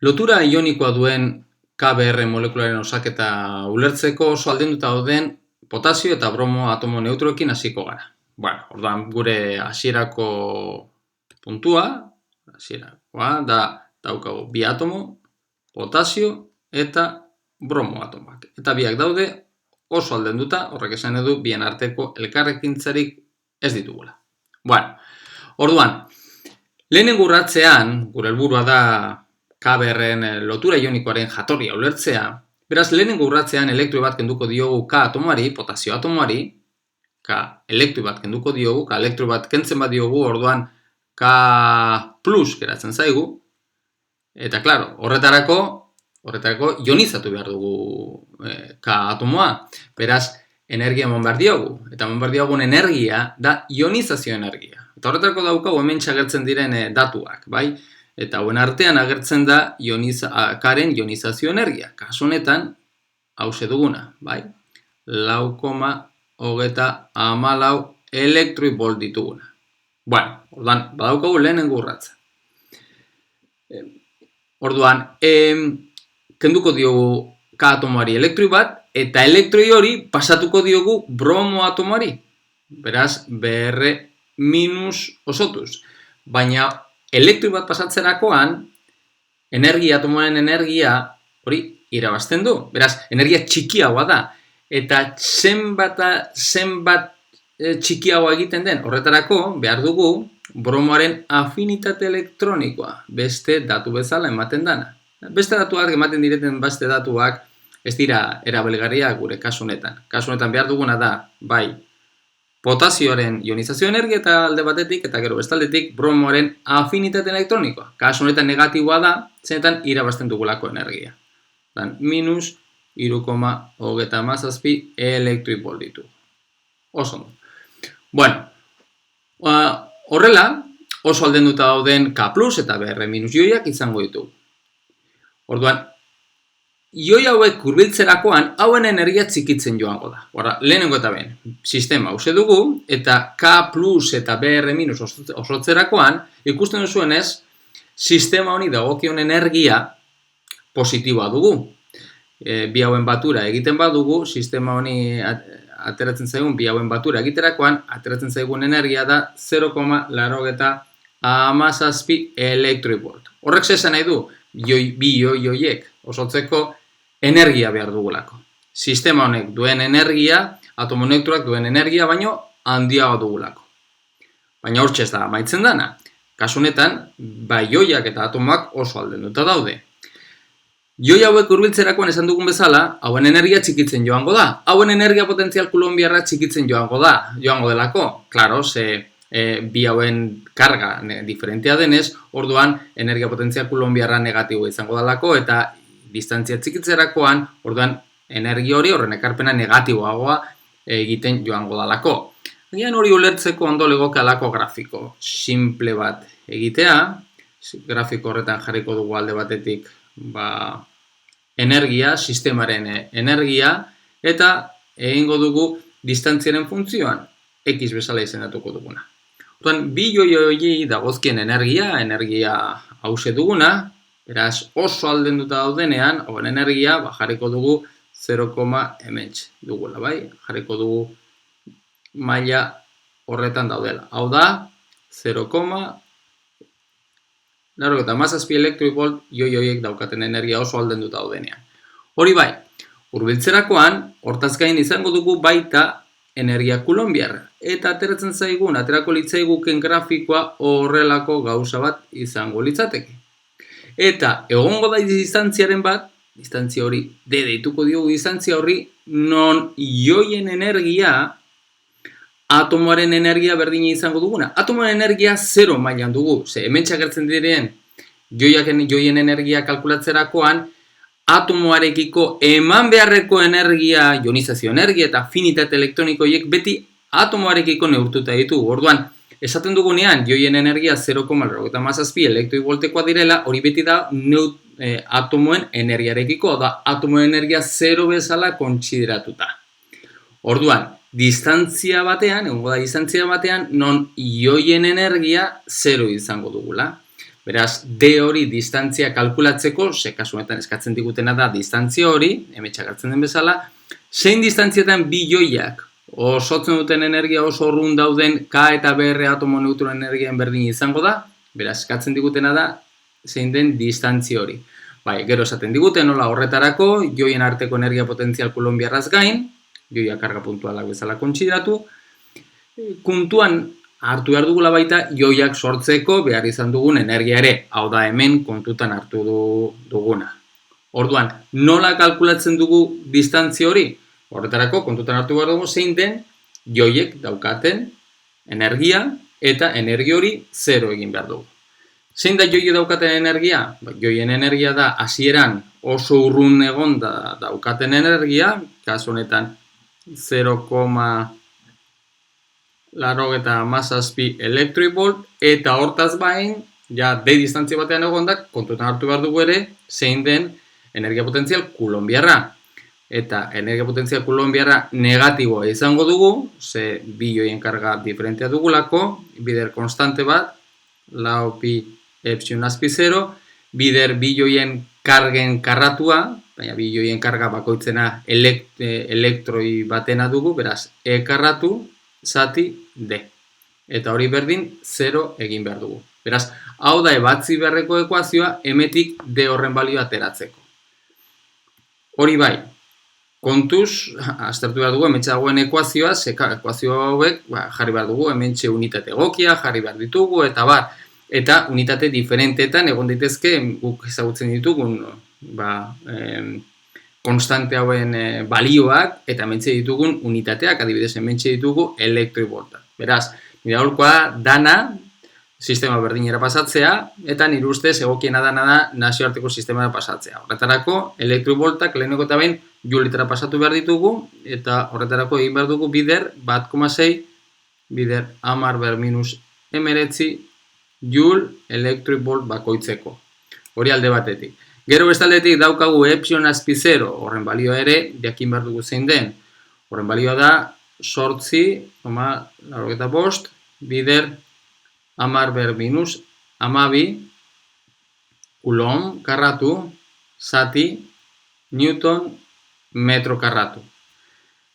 Lotura ionikoa duen KBr molekularen osaketa ulertzeko oso aldenduta dauden potasio eta bromo atomo neutroekin hasiko gara. Bueno, orduan gure hasierako puntua, da daukagu bi atomo, potasio eta bromo atomoak. Eta biak daude oso aldenduta, horrek esan edu bien arteko elkarrekintzarik ez ditugula. Bueno, orduan, lehenengo urratzean, gure helburua da KBrren lotura ionikoaren jatorria ulertzea, beraz lehenengo urratzean elektroi bat kenduko diogu K atomoari, potasio atomoari, K elektroi bat kenduko diogu, K elektroi bat kentzen bat diogu, orduan K plus geratzen zaigu, eta klaro, horretarako ionizatu behar dugu K atomoa, beraz energia eman behar diogu, eta eman behar diogun energia da ionizazio energia. Eta horretarako daukagu hemen agertzen diren datuak, bai? Eta hauen artean agertzen da Karen ionizazio energia. Kasu honetan, hause duguna, bai? 4,14 elektroi volt dituguna. Bueno, orduan, badaukagu lehenengo urratza. Orduan, kenduko diogu K atomoari elektroi bat, eta elektroi hori pasatuko diogu bromo atomoari. Beraz, Br minus osotuz. Baina, elektroi bat pasatzerakoan, atomoaren energia hori irabazten du. Beraz, energia txikiagoa da. Eta zenbat txikiagoa egiten den, horretarako behar dugu bromoaren afinitate elektronikoa. Beste datu bezala ematen dana. Beste datuak ematen direten beste datuak ez dira erabilgarriak gure kasu honetan. Kasu honetan behar duguna da, bai, potasioaren ionizazio energia eta alde batetik, eta gero bestaldetik bromoaren afinitate elektronikoa. Kasu honetan negatiboa da, zenetan irabazten dugulako energia. Dan, minus 3,17 elektroi volt ditu. Oso ondo. Bueno, horrela, oso aldenduta dauden K plus eta Br minus ioiak izango ditu. Orduan, ioi hauek hurbiltzerakoan hauen energia txikitzen joango da. Hora, lehenengo eta ben, sistema hause dugu, eta K plus eta Br minus osotzerakoan, ikusten duzuenez, sistema honi dagokion energia positiboa dugu. Bi hauen batura egiten badugu, sistema honi ateratzen zaigun bi hauen batura egiterakoan, ateratzen zaigun energia da 0,17 elektroi volt. Horrek zesan nahi du, bi ioiek osotzeko energia behar dugulako. Sistema honek duen energia, atomo neutroak duen energia, baino handiago dugulako. Baina hortxe ez da amaitzen dana. Kasu honetan, bai ioiak eta atomoak oso aldenduta daude. Ioi hauek hurbiltzerakoan esan dugun bezala, hauen energia txikitzen joango da. Hauen energia potentzial kulonbiarra txikitzen joango delako. Klaro, bi hauen karga diferentea denez, orduan energia potentzial kulonbiarra negatibo izango dalako, eta distantzia txikitzerakoan, orduan energia hori horren ekarpena negatiboagoa egiten joango dalako. Gian hori ulertzeko ondo legoke alako grafiko simple bat egitea, grafiko horretan jarriko dugu alde batetik energia, sistemaren energia, eta egingo dugu distantziaren funtzioan, X bezala izendatuko duguna. Orduan, bi ioioi dagozkien energia hause duguna, beraz oso aldenduta daudenean, hauen energia jarriko dugu 0, hementxe dugula, bai? Jarriko dugu maila horretan daudela. Hau da, 0,17 elektroi volt ioiek daukaten energia oso aldenduta daudenean. Hori bai, hurbiltzerakoan, hortaz gain izango dugu baita energia kulonbiarra. Eta ateratzen zaigun, aterako litzaiguken grafikoa horrelako gauza bat izango litzateke. Eta egongo da distantziaren bat, distantzia hori, deituko diogu distantzia horri, non ioien energia, atomoaren energia berdina izango duguna. Atomoaren energia 0 mailan dugu. Hemen txagertzen diren joien energia kalkulatzerakoan, atomoarekiko eman beharreko energia, ionizazio energia eta afinitate elektronikoiek beti atomoarekiko neurtuta ditugu. Orduan, esaten dugunean, joien energia 0,17 elektroi voltekoa direla, hori beti da atomoen energiarekiko, da atomoen energia 0 bezala kontsideratuta. Orduan, distantzia batean, non ioien energia 0 izango dugula. Beraz, D hori distantzia kalkulatzeko, kasu honetan eskatzen digutena da distantzia hori, hemetxak hartzen den bezala, zein distantzietan bi joiak osotzen duten energia oso urrun dauden K eta BR atomo neutroen energian berdin izango da, beraz, eskatzen digutena da, zein den distantzia hori. Bai, gero esaten digute, nola horretarako, joien arteko energia potentzial kulonbiarraz gain, joia karga puntualak bezala kontsideratu, kontuan hartu behar dugula baita joiak sortzeko behar izan dugun energia ere, hau da hemen kontutan hartu duguna. Orduan, nola kalkulatzen dugu distantzia hori? Horretarako kontutan hartu behar dugu zein den joiek daukaten energia eta energia hori 0 egin behar dugu. Zein da joie daukaten energia? Joien energia da hasieran oso urrun egon daukaten energia, kasu honetan 0,87 elektroivolt, eta hortaz bain, ja D distantzia batean egondak, kontutan hartu behar dugu ere, zein den energia potentzial kulonbiarra. Eta energia potentzial kulonbiarra negatiboa izango dugu, ze bi joien karga diferentea dugulako, bider konstante bat, lau pi epsilon azpi 0, bider bi joien kargen karratua, baina bi joien karga bakoitzena elektroi batena dugu, beraz, E karratu zati D. Eta hori berdin 0 egin behar dugu. Beraz, hau da ebatzi beharreko ekuazioa hemetik D horren balioa ateratzeko. Hori bai, kontuz, aztertu behar dugu hementxe dagoen ekuazioa, ekuazio hauek jarri behar dugu, hementxe unitate egokia, jarri behar ditugu, eta bar, eta unitate diferentetan egon daitezke guk ezagutzen ditugun konstante hauen balioak, eta hementxe ditugun unitateak, adibidez hementxe ditugu elektroivoltak. Beraz, nire aholkoa dana sistema berdinera pasatzea, eta nire ustez egokiena dana da nazioarteko sistemara pasatzea. Horretarako, elektroivoltak leheneko eta behin joulitara pasatu behar ditugu, eta horretarako egin behar dugu bider 1,6, bider 10⁻⁻⁷ joule elektroivolt bakoitzeko. Hori alde batetik. Gero bestaldetik daukagu epsilon azpi 0, horren balioa ere, jakin behar dugu zein den. Horren balioa da, 8,85 bider 10⁻⁻² kulon karratu, zati, newton, metro karratu.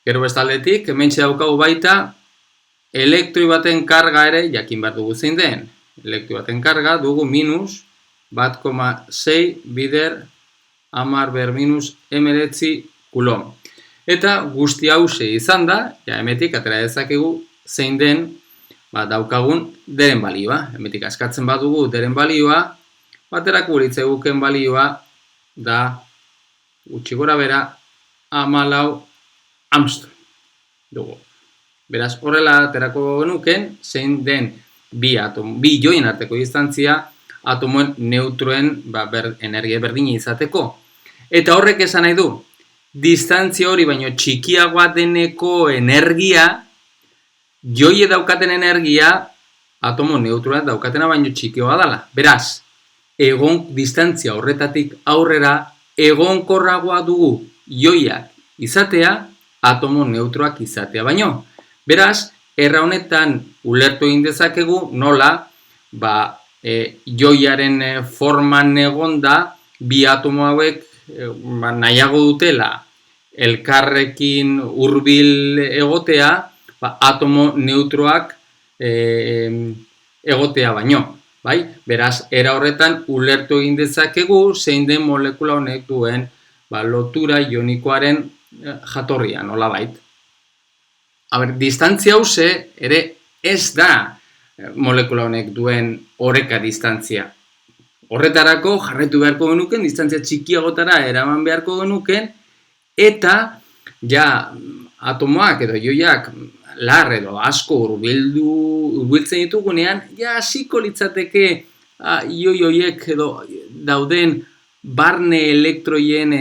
Gero bestaldetik, hementxe daukagu baita, elektroi baten karga ere, jakin behar dugu zein den. Elektroi baten karga dugu minus 1,6 bider 10⁻⁻⁷ kulon. Eta guzti hause izan da, ja hemetik atera dezakegu zein den daukagun deren balioa. Hemetik askatzen badugu deren balioa, baterako guritzeguken balioa da gutxi gora bera 14 Armstrong dugu. Beraz, horrela aterako genuken zein den bi joien arteko distantzia atomoen neutroen energia berdina izateko. Eta horrek esan nahi du, distantzia hori baino txikiagoa deneko energia, joie daukaten energia, atomo neutroa daukatena baino txikiagoa dela. Beraz, distantzia horretatik aurrera, egonkorragoa dugu joiak izatea, atomo neutroak izatea baino. Beraz, erra honetan ulertu egin dezakegu nola, joiaren forman egonda, bi atomo hauek nahiago dutela elkarrekin hurbil egotea, atomo neutroak egotea baino. Beraz, era horretan ulertu egin dezakegu zein den molekula honek duen lotura ionikoaren jatorria, nolabait. Distantzia hause ere ez da molekula honek duen oreka distantzia. Horretarako jarraitu beharko genuken, distantzia txikiagotara eraman beharko genuken, eta ja atomoak edo joiak lar edo asko hurbiltzen ditugunean, ja hasiko litzateke ioi horiek edo dauden barne elektroien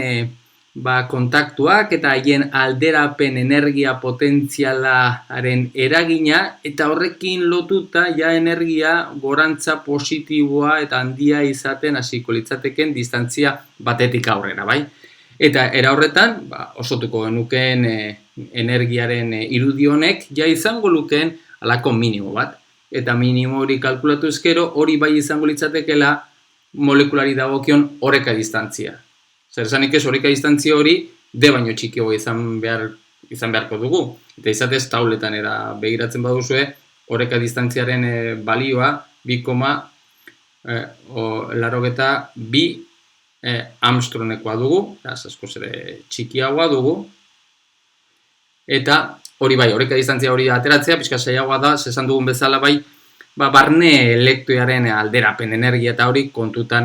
kontaktuak eta haien alderapen energia potentzialaren eragina, eta horrekin lotuta ja energia gorantza positiboa eta handia izaten hasiko litzateken distantzia batetik aurrera, bai? Eta era horretan, osotuko genuken energiaren irudi honek ja izango lukeen halako minimo bat. eta minimo hori kalkulatu ezkero, hori bai izango litzatekela molekulari dagokion oreka distantzia. Zer esanik ez, oreka distantzia hori D baino txikiago izan beharko dugu. Eta izatez tauletan begiratzen baduzue, oreka distantziaren balioa 2,82 Armstrongekoa dugu, askoz ere txikiagoa dugu. Eta hori bai, oreka distantzia hori ateratzea, pixka zailagoa da, esan dugun bezala bai, barne elektroiaren alderapen energia eta hori kontutan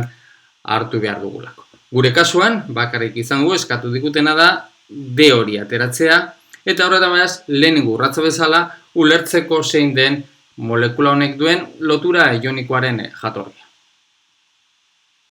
hartu behar dugulako. Gure kasuan, bakarrik izango eskatu digutena da, D hori ateratzea, eta horretan behaz, lehenengo urratza bezala, ulertzeko zein den molekula honek duen lotura ionikoaren jatorria.